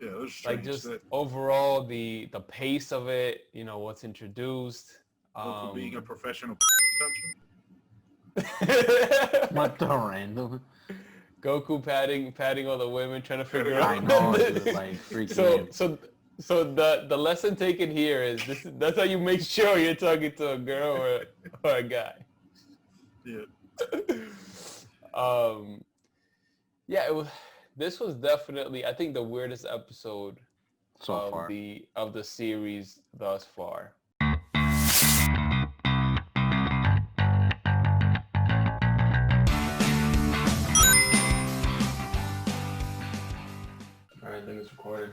Yeah, it was Like strange. just That overall the pace of it, what's introduced. Goku being a professional toucher. What the random? Goku patting all the women, trying to figure I I out. know, dude. Like so freaking. so so the lesson taken here is that's how you make sure you're talking to a girl or a guy. Yeah. um yeah, this was definitely, I think, the weirdest episode So far. of the series thus far. All right, I think it's recording.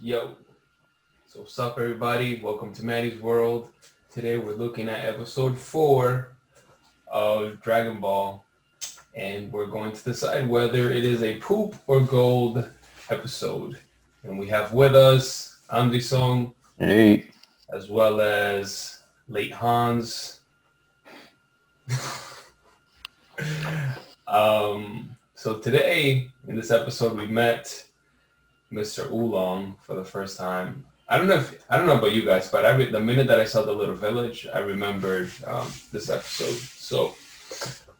Yo, so what's up, everybody? Welcome to Manny'z World. Today we're looking at episode 4 of Dragon Ball, and we're going to decide whether it is a poop or gold episode. And we have with us Andy Song, Hey. as well as late Hans. So today in this episode we met Mr. Oolong for the first time. I don't know about you guys, but the minute that I saw the little village, I remembered this episode. So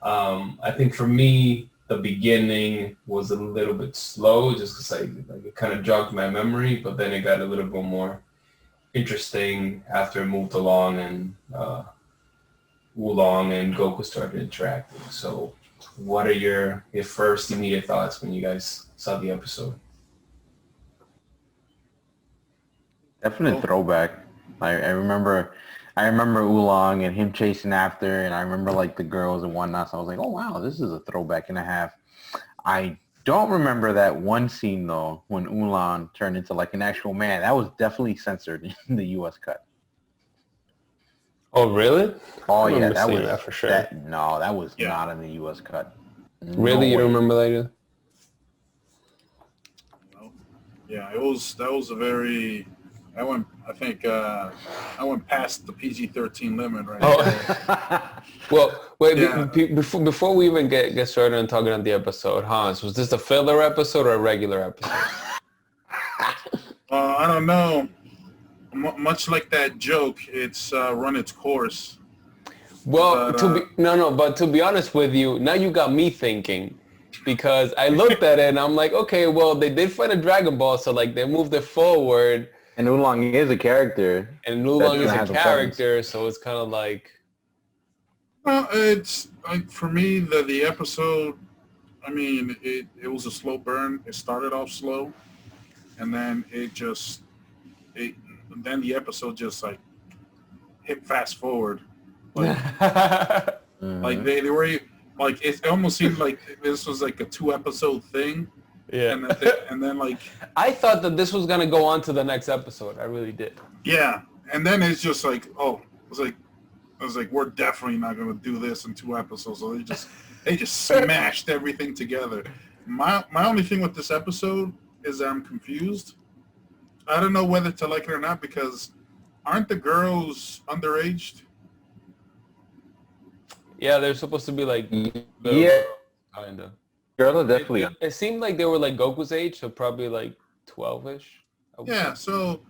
I think for me, the beginning was a little bit slow, just because it kind of jogged my memory, but then it got a little bit more interesting after it moved along and Oolong and Goku started interacting. So what are your first immediate thoughts when you guys saw the episode? Definite throwback. I remember Oolong and him chasing after, and I remember like the girls and whatnot. So I was like, oh wow, this is a throwback and a half. I don't remember that one scene though when Oolong turned into like an actual man. That was definitely censored in the U.S. cut. Oh, really? Oh I yeah, remember that seeing was that for sure. that was Yeah. not in the U.S. cut. Really, No you don't way. remember that? No. Yeah, that was a very. I went past the PG-13 limit right there. Well, wait. Yeah. Before we even get started on talking on the episode, Hans, was this a filler episode or a regular episode? I don't know. Much like that joke, it's run its course. Well, But, but to be honest with you, now you got me thinking, because I looked at it and I'm like, okay, well, they did find a Dragon Ball, so like they moved it forward. And Oolong is a character. And Oolong is a has a character, so it's kind of like... Well, it's like for me the episode. I mean, it was a slow burn. It started off slow, and then then the episode just like hit fast forward. Like like they were like it almost seemed like this was like a 2-episode thing. Yeah. And then like I thought that this was gonna go on to the next episode. I really did. yeah, and then it's just like I was like we're definitely not gonna do this in 2 episodes. So they just smashed everything together. My only thing with this episode is that I'm confused. I don't know whether to like it or not because aren't the girls underaged? Yeah, they're supposed to be like Yeah. kinda. Girls are definitely. It seemed like they were like Goku's age, so probably like 12-ish. Yeah, so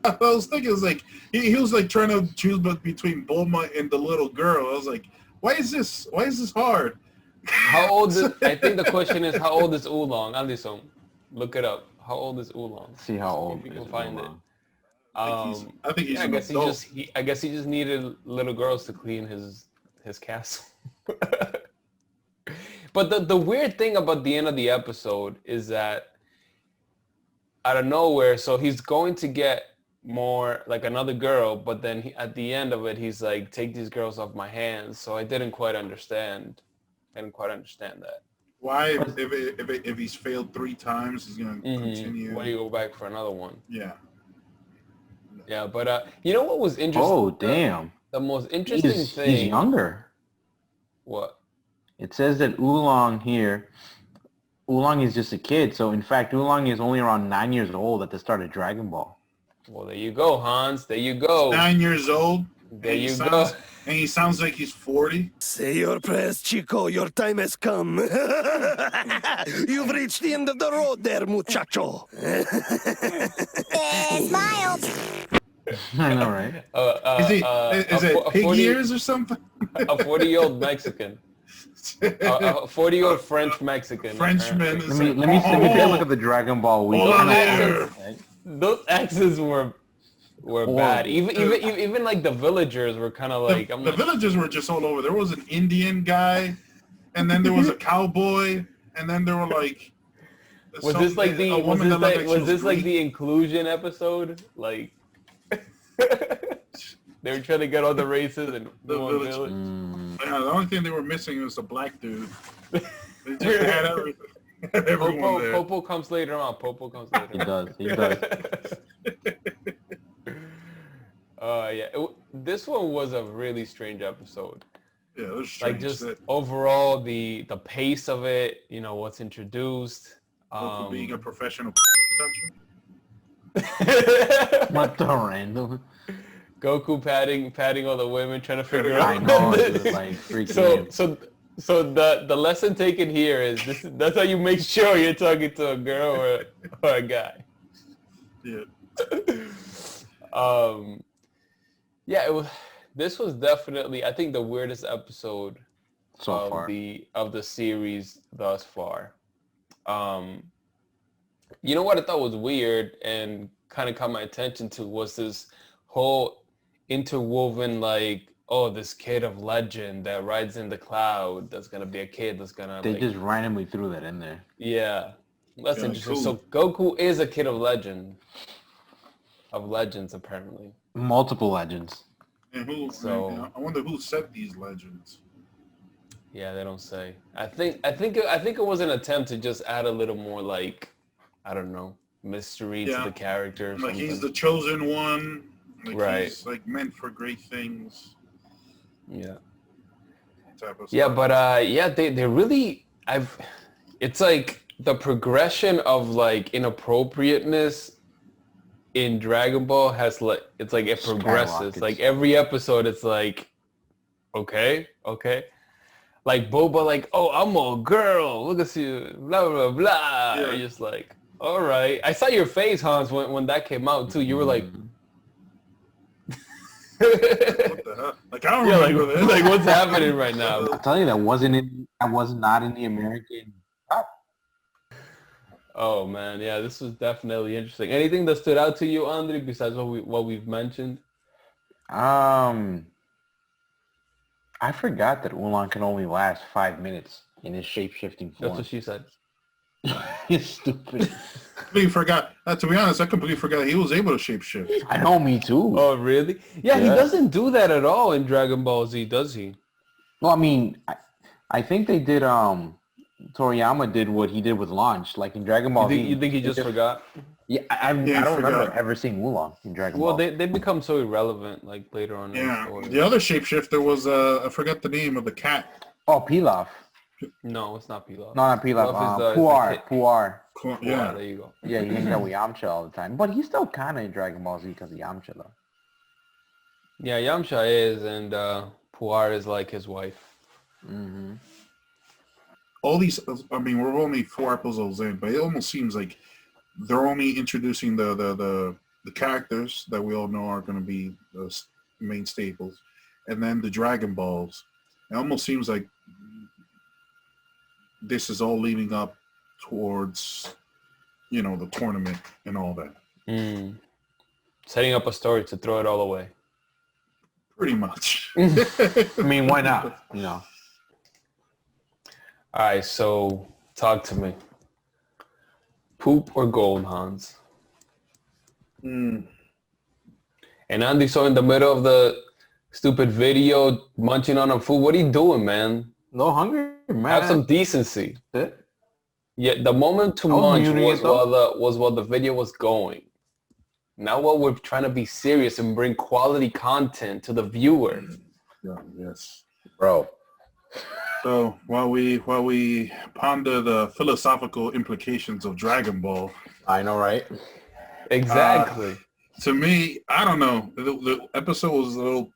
I was thinking, it was like he was like trying to choose between Bulma and the little girl. I was like, why is this hard? How old is? I think the question is, how old is Oolong? Anderson, look it up. How old is Oolong? See how old If you is can find it. Oolong. I think he's Yeah, an adult. I guess he just needed little girls to clean his castle. But the weird thing about the end of the episode is that out of nowhere, so he's going to get more like another girl, but then at the end of it, he's like, take these girls off my hands. So I didn't quite understand. That. Why, if he's failed 3 times, he's gonna continue. Why do you go back for another one? Yeah. Yeah, but you know what was interesting? Oh damn! The most interesting thing. He's younger. What? It says that Oolong is just a kid. So in fact, Oolong is only around 9 years old at the start of Dragon Ball. Well, there you go, Hans. There you go. 9 years old. There you sounds, go. and he sounds like he's 40. Say your prayers, Chico. Your time has come. You've reached the end of the road there, muchacho. Smile. I know, right? Is it pig 40 ears or something? A 40-year-old Mexican. A 40-year-old French Mexican. Frenchman. Let me take a look at the Dragon Ball week. Those accents were bad. Even like the villagers were kind of like the villagers were just all over. There was an Indian guy, and then there was a cowboy, and then there were like. Was this like the inclusion episode? Like they were trying to get all the races and the village. Yeah, the only thing they were missing was the black dude. They just had everything. Everyone there. Popo comes later on. He does. This one was a really strange episode. Yeah, it was strange. Like just overall the pace of it, you know, what's introduced. For being a professional What the random? Goku patting all the women, trying to figure out. I know, it's like freaking. So the lesson taken here is that's how you make sure you're talking to a girl or a guy. Yeah. This was definitely, I think, the weirdest episode of the series thus far. You know what I thought was weird and kind of caught my attention to was this whole interwoven, like, oh, this kid of legend that rides in the cloud, that's gonna be a kid that's gonna. They just randomly threw that in there. Yeah, that's interesting. Cool. So Goku is a kid of legend. Of legends, apparently. Multiple legends. And I wonder who set these legends. Yeah, they don't say. I think it was an attempt to just add a little more, like, I don't know, mystery to the character. Like he's the chosen one. Like right. He's like meant for great things. Yeah. Type of yeah, stuff. but they really it's like the progression of like inappropriateness in Dragon Ball has like it progresses. Like every episode it's like okay. Like Boba, like, oh, I'm a girl. Look at you, blah blah blah. Yeah. You're just like, all right. I saw your face, Hans, when that came out too. You were like, what the hell? Like I don't remember this. Like what's happening right now? I'll tell you that was not in the American. Oh man, yeah, this was definitely interesting. Anything that stood out to you, Andre, besides what we've mentioned? I forgot that Oolong can only last 5 minutes in his shape-shifting form. That's what she said. You're stupid. completely forgot. To be honest, I completely forgot he was able to shapeshift. I know, me too. Oh, really? Yeah, he doesn't do that at all in Dragon Ball Z, does he? Well, I mean, I think they did, Toriyama did what he did with Launch, like in Dragon Ball Z. You think he just forgot? Yeah, I don't remember ever seeing Oolong in Dragon Ball. Well, they become so irrelevant, like, later on in the story. The other shapeshifter was, I forgot the name of the cat. Oh, Pilaf. No, it's not Pilaf. No, not Pilaf. Puar. Yeah. There you go. Yeah, you hang out with Yamcha all the time. But he's still kind of in Dragon Ball Z because of Yamcha, though. Yeah, Yamcha is, and Puar is like his wife. Mm-hmm. All these, I mean, we're only 4 episodes in, but it almost seems like they're only introducing the characters that we all know are going to be the main staples, and then the Dragon Balls. It almost seems like this is all leading up towards, the tournament and all that. Setting up a story to throw it all away. Pretty much. I mean, why not? All right, so talk to me. Poop or gold, Hans? And Andy, so in the middle of the stupid video, munching on a food, what are you doing, man? No hungry, man. Have some decency. That's it. Yeah, the moment to munch was while the video was going. Now while we're trying to be serious and bring quality content to the viewer. Yeah, yes. Bro. So while we ponder the philosophical implications of Dragon Ball, I know, right? Exactly. To me, I don't know. The episode was a little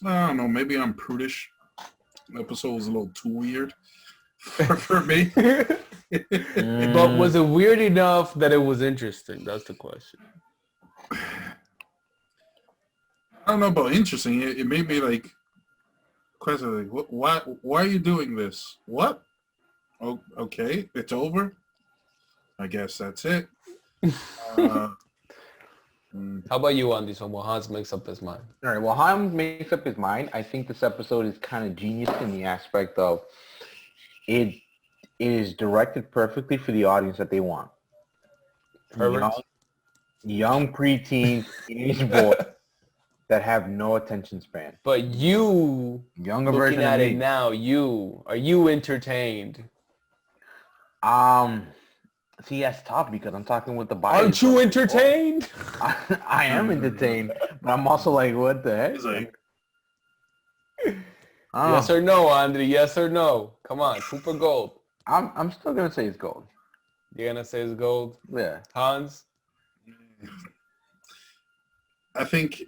I don't know. Maybe I'm prudish. The episode was a little too weird for me. But was it weird enough that it was interesting? That's the question. I don't know about interesting. It made me like question like, why are you doing this? What? Oh, okay, it's over. I guess that's it. How about you on this one? While Hans makes up his mind. All right. Well, Hans makes up his mind. I think this episode is kind of genius in the aspect of it is directed perfectly for the audience that they want. Perverts? Young preteens, teenage boys that have no attention span. But you, Younger looking version at of it me. now, are you entertained? See, that's tough because I'm talking with the bias. Aren't you entertained? I am entertained, but I'm also like, what the heck? It's like, Yes or no, Andre? Yes or no? Come on, poop or gold? I'm still gonna say it's gold. You're gonna say it's gold? Yeah. Hans? I think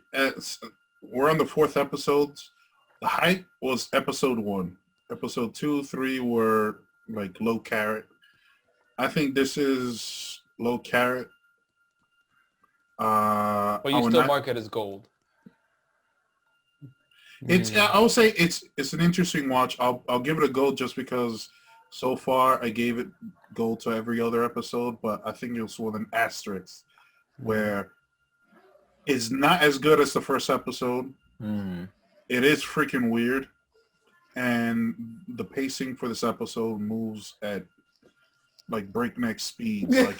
we're on the 4th episode. The hype was episode 1. Episode 2, 3 were like low carrot. I think this is low carrot. But you still mark it as gold. It's I will say it's an interesting watch. I'll give it a gold just because so far I gave it gold to every other episode, but I think it's with an asterisk where it's not as good as the first episode. It is freaking weird, and the pacing for this episode moves at like breakneck speeds. Like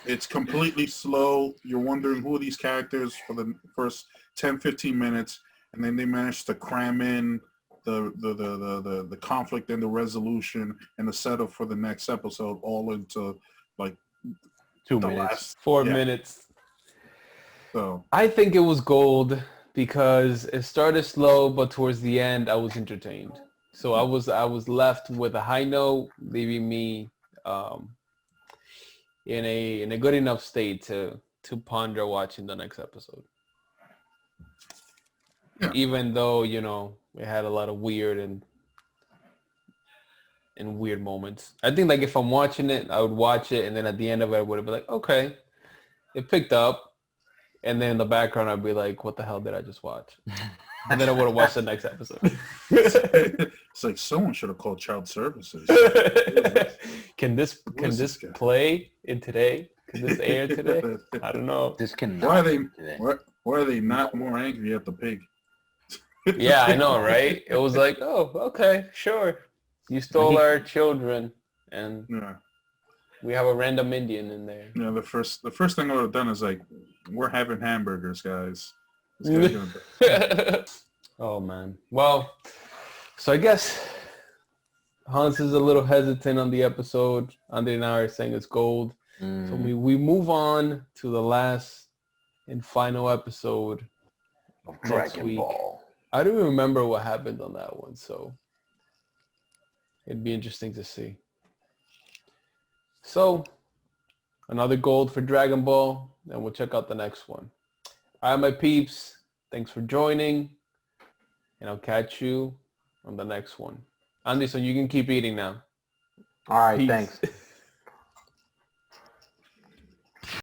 it's completely slow. You're wondering who are these characters for the first 10-15 minutes, and then they manage to cram in the conflict and the resolution and the setup for the next episode all into like 2 the minutes. last 4 minutes. So I think it was gold because it started slow, but towards the end I was entertained. So I was left with a high note, leaving me in a good enough state to ponder watching the next episode. Yeah. Even though, you know, it had a lot of weird and weird moments. I think like if I'm watching it, I would watch it and then at the end of it I would be like, okay, it picked up. And then in the background I'd be like, what the hell did I just watch? And then I would have watched the next episode. it's like someone should have called child services. Can this guy? play in today? Can this air today? I don't know. This can. Why are they not more angry at the pig? Yeah, I know, right? It was like, oh, okay, sure. You stole our children, and Yeah. we have a random Indian in there. Yeah, the first thing I would have done is like, we're having hamburgers, guys. This guy's gonna... Oh man. Well, so I guess Hans is a little hesitant on the episode. Andre and I are saying it's gold. So we move on to the last and final episode Of next Dragon week. Ball. I don't remember what happened on that one, so it'd be interesting to see. So, another gold for Dragon Ball, and we'll check out the next one. All right, my peeps, thanks for joining, and I'll catch you on the next one. Andy, so you can keep eating now. All right, Peace. thanks.